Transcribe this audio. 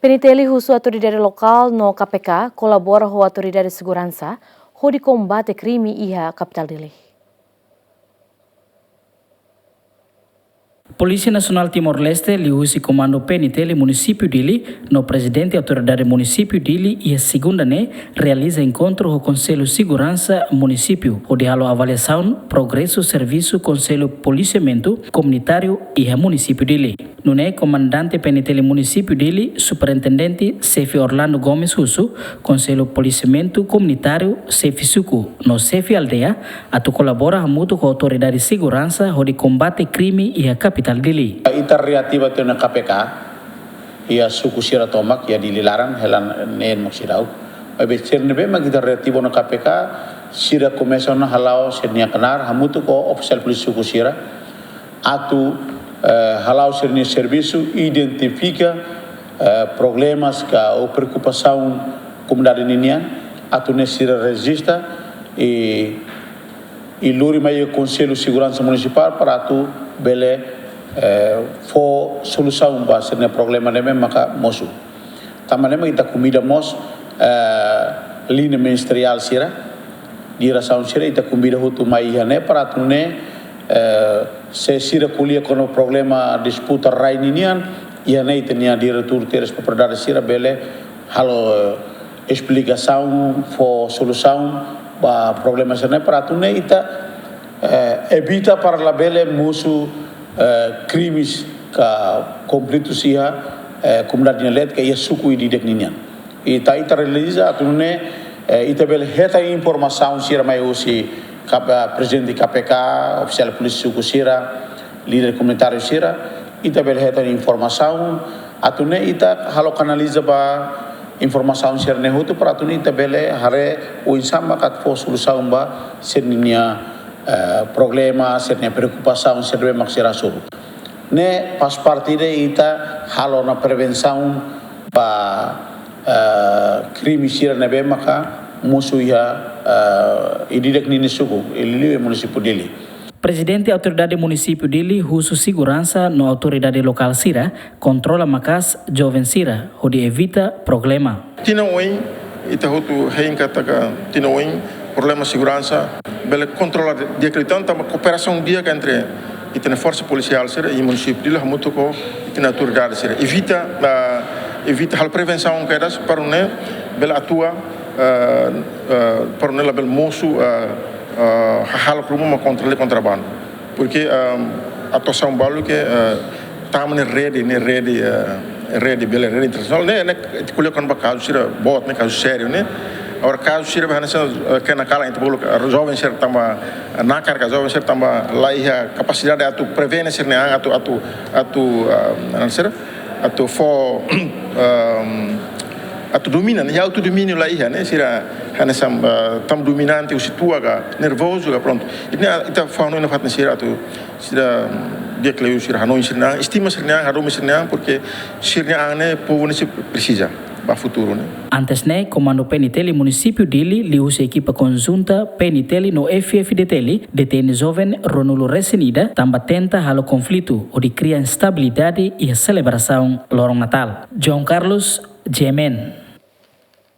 Peniteli husu autoridade local no KPK colabora com a autoridade de segurança de combate crime iha capital dele. Polícia Nacional Timor-Leste liusi comando peniteli município dele, no presidente autoridade município dele e a segunda realiza encontro com o Conselho Segurança Município, onde há avaliação, progresso, serviço, Conselho Policiamento Comunitário e a município dele. No comandante peniteli município dele, superintendente Sefi Orlando Gomes Russo, Conselho Policiamento Comunitário Sefi Suku, no Sefi Aldeia, atu colabora muito com a autoridade de segurança onde combate crime e a capital dele. Ita reativa tena KPK ia suku sira tomak ia dililaran helan nen maksirau. Abe cerne be magita reativa na KPK sira começa na halau sernia kenar hamutu ko oficial polisi suku sira atu halau sernia serviço identifica problemas ka ou preocupação comunidade ninia atu ne sira resista e luri mai Conselho Segurança Municipal para atu bele for solução para esse problema nem maka mosu. Tamane kita comida mos linha ministerial sira diração sira kita comida hutu mai hane para tune se sira kulia kono problema disputa rainian ia nei tenia diretor teres propriedade sira bele halo explicação for solução para problema sira para tune ita evita para la bele musu crimes ka conflitos ia comunidade net que ia suku di deknian ita realiza atune ita bel heta informação sira mai usi presidente KPK oficial polisi suku sira líder comunitário sira ita bel heta informação atune ita halo kanaliza ba informação sira ne hutu para atune ita bele hare o insama kat fo solução ba sernia problema, sernya preocupação, serve maksira suru. Ne pas partida ita halo na prevenção pa crime sira nebe maka musuh ya idirek nini suku ili município dele. Presidente da autoridade município dele, Russo Segurança, no autoridade local Sira, controla macas jovem Sira, onde evita problema. Tinoin, ita hutu hein kataka tinoin, problema segurança, bele controlar decretando uma cooperação dia entre a força policial e o município dele, muito com a autoridade evita a prevenção que eras para não bela atua para não bela moço hal como controle contrabando, porque a atuação balu que estamos na rede bela rede internacional, né colocando para caso sira bot, né caso sério, né. Agora caso sira bahana que na cala então jovem ser tamba na carga jovem ser tamba lá ia capacidade atu prevenir ser né atu for atu domina né auto domínio lá ia né sira hana sam tam dominante o situa nervoso pronto ita falando na fatna sira atu sira dia que eu sira hanon sira estima sira harom sira porque sira ane povo nesse precisa para futuro né. Antes comando peniteli município dele liusa equipa conjunta peniteli no FFDTL detém jovem Ronulo Resenida também tenta halo conflito onde cria instabilidade e a celebração Lorong Natal. João Carlos, GMN.